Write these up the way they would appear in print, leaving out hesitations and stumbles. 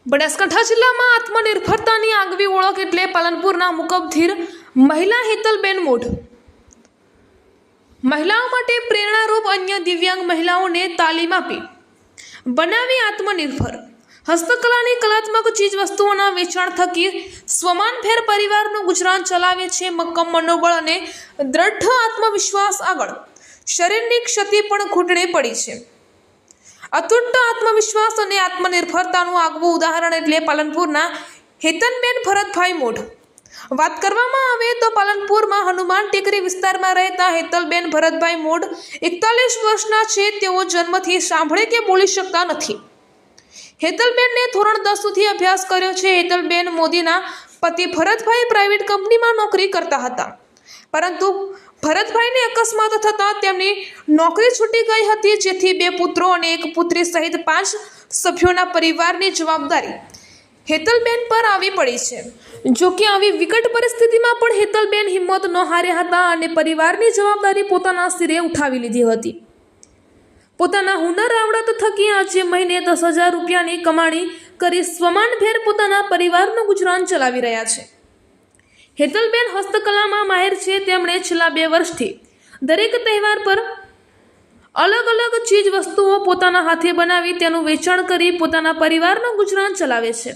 બનાસકાંઠા જિલ્લામાં આત્મનિર્ભરતાની આગવી ઓળખ એટલે પાલનપુરના મુકબધીર મહિલા હેતલબેન મોઢ મહિલાઓ માટે પ્રેરણારૂપ અન્ય દિવ્યાંગ મહિલાઓને તાલીમ આપી બનાવી આત્મનિર્ભર હસ્તકલાની કલાત્મક ચીજવસ્તુઓના વેચાણ થકી સ્વમાનભેર પરિવારનું ગુજરાન ચલાવે છે। મક્કમ મનોબળ અને દ્રઢ આત્મવિશ્વાસ આગળ શરીરની ક્ષતિ પણ ઘૂંટણે પડી છે। અતૂટ આત્મવિશ્વાસ અને આત્મનિર્ભરતાનું આગવું ઉદાહરણ એટલે પાલનપુરના હેતલબેન ભરતભાઈ મોઢ। વાત કરવામાં આવે તો પાલનપુરમાં હનુમાન ટેકરી વિસ્તારમાં રહેતા હેતલબેન ભરતભાઈ મોઢ 41 વર્ષના છે। તેઓ જન્મથી સાંભળે કે બોલી શકતા નથી। હેતલબેનને ધોરણ 10 સુધી અભ્યાસ કર્યો છે। હેતલબેન મોદીના પતિ ભરતભાઈ પ્રાઇવેટ કંપનીમાં નોકરી કરતા હતા, પરંતુ ભરતભાઈને અકસ્માત થતાં તેમની નોકરી છૂટી ગઈ હતી, જેથી 2 પુત્રો અને 1 પુત્રી સહિત 5 સભ્યોના પરિવારની જવાબદારી હેતલબેન પર આવી પડી છે। જો કે આવી વિકટ પરિસ્થિતિમાં પણ હેતલબેન હિંમત ન હાર્યા હતા અને પરિવારની જવાબદારી પોતાના સિરે ઉઠાવી લીધી હતી। પોતાના હુનર આવડત થકી આજે મહિને 10,000 રૂપિયાની કમાણી કરી સ્વમાનભેર પોતાના પરિવારનું ગુજરાન ચલાવી રહ્યા છે। હેતલબેન હસ્તકલામાં માહેર છે। તેમણે છેલ્લા 2 વર્ષથી દરેક તહેવાર પર અલગ અલગ ચીજ વસ્તુઓ પોતાના હાથે બનાવી તેનું વેચાણ કરી પોતાના પરિવારનું ગુજરાન ચલાવે છે।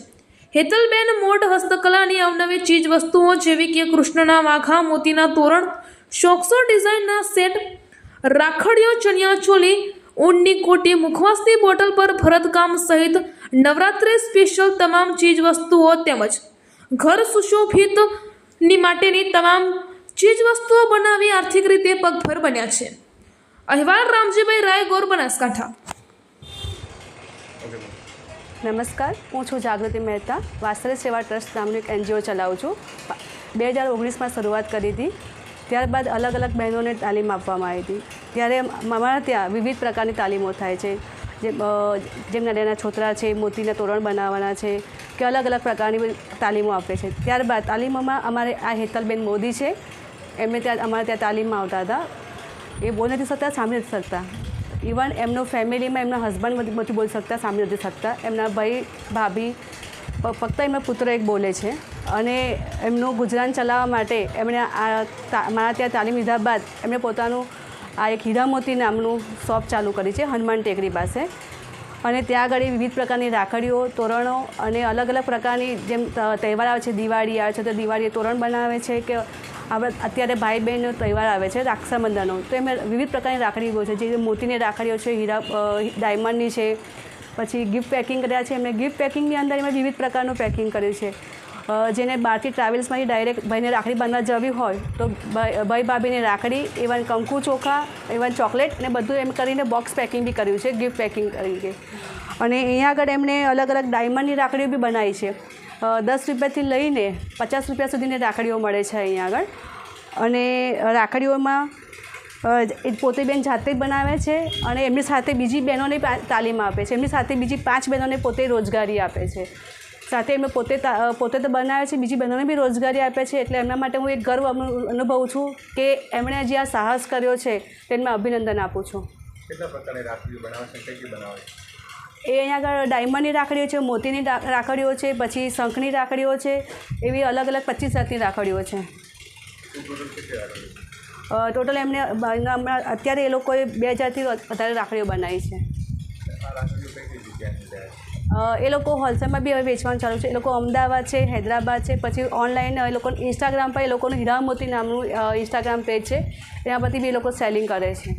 હેતલબેન મોઢ હસ્તકલાની અવનવી ચીજ વસ્તુઓ જેવી કે કૃષ્ણના વાઘા, મોતીના તોરણ, શોખસો ડિઝાઇનના સેટ, રાખડીઓ, ચણિયા ચોલી, ઊનની કોટી, મુખવાસની બોટલ પર ભરતકામ સહિત નવરાત્રિ સ્પેશિયલ તમામ ચીજ વસ્તુઓ તેમજ ઘર સુશોભિત ની માટેની તમામ ચીજ વસ્તુઓ બનાવી આર્થિક રીતે પગભર બન્યા છે। અહેવાલ રામજીભાઈ રાયગોર, બનાસકાંઠા। નમસ્કાર, હું છું જાગૃતિ મહેતા। વાત્સલ્ય સેવા ટ્રસ્ટ નામનું એક NGO ચલાવું છું। 2019માં શરૂઆત કરી હતી, ત્યારબાદ અલગ અલગ બહેનોને તાલીમ આપવામાં આવી હતી। ત્યારે અમારા ત્યાં વિવિધ પ્રકારની તાલીમો થાય છે, જેમ નાના છોતરા છે, મોતીના તોરણ બનાવવાના છે કે અલગ અલગ પ્રકારની તાલીમો આપે છે। ત્યારબાદ તાલીમોમાં અમારે આ હેતલબેન મોદી છે, એમને ત્યાં અમારે ત્યાં તાલીમમાં આવતા હતા। એ બોલી નથી શકતા, સાંભળી નથી શકતા। ઇવન એમનો ફેમિલીમાં એમના હસબન્ડ નથી બોલી શકતા, સાંભળી નથી શકતા। એમના ભાઈ ભાભી ફક્ત એમના પુત્ર એક બોલે છે અને એમનું ગુજરાન ચલાવવા માટે એમણે મારા ત્યાં તાલીમ લીધા બાદ એમણે પોતાનું આ એક હીરામોતી નામનું શોપ ચાલુ કરી છે હનુમાન ટેકરી પાસે। અને ત્યાં આગળ વિવિધ પ્રકારની રાખડીઓ, તોરણો અને અલગ અલગ પ્રકારની જેમ તહેવાર આવે છે, દિવાળી આવે છે તો દિવાળીએ તોરણ બનાવે છે કે અત્યારે ભાઈ બહેનનો તહેવાર આવે છે રક્ષાબંધનનો, તો એમાં વિવિધ પ્રકારની રાખડીઓ છે, જે મોતીની રાખડીઓ છે, હીરા ડાયમંડની છે। પછી ગિફ્ટ પેકિંગ કર્યા છે એમણે। ગિફ્ટ પેકિંગની અંદર એમાં વિવિધ પ્રકારનું પેકિંગ કર્યું છે। જેને બહારથી ટ્રાવેલ્સમાંથી ડાયરેક્ટ ભાઈને રાખડી બાંધવા જવી હોય તો ભાઈ ભાભીને રાખડી, ઇવન કંકુ ચોખા, ઇવન ચોકલેટ ને બધું એમ કરીને બોક્સ પેકિંગ બી કર્યું છે, ગિફ્ટ પેકિંગ તરીકે। અને અહીંયા આગળ એમણે અલગ અલગ ડાયમંડની રાખડીઓ બી બનાવી છે। 10 રૂપિયાથી લઈને 50 રૂપિયા સુધીની રાખડીઓ મળે છે અહીંયા આગળ। અને રાખડીઓમાં એ પોતે બેન જાતે જ બનાવે છે અને એમની સાથે બીજી બહેનોને તાલીમ આપે છે। એમની સાથે બીજી 5 બહેનોને પોતે રોજગારી આપે છે। સાથે એમને પોતે તો બનાવે છે, બીજી બહેનોને બી રોજગારી આપે છે। એટલે એમના માટે હું એક ગર્વ અનુભવું છું કે એમણે જે આ સાહસ કર્યો છે તેને અભિનંદન આપું છું। કેટલા પ્રકારની રાખડીઓ બનાવે છે, કઈ બનાવે છે? એ અહીંયા આગળ ડાયમંડની રાખડીઓ છે, મોતીની રાખડીઓ છે, પછી શંખની રાખડીઓ છે, એવી અલગ અલગ 25 જાતની રાખડીઓ છે। ટોટલ એમને અત્યારે એ લોકોએ 2000થી વધારે રાખડીઓ બનાવી છે। એ લોકો હોલસેલમાં બી હવે વેચવાનું ચાલુ છે। એ લોકો અમદાવાદ છે, હૈદરાબાદ છે, પછી ઓનલાઈન એ લોકો ઇન્સ્ટાગ્રામ પર એ લોકોનું હીરા મોતી નામનું ઇન્સ્ટાગ્રામ પેજ છે, ત્યાં પરથી બી એ લોકો સેલિંગ કરે છે।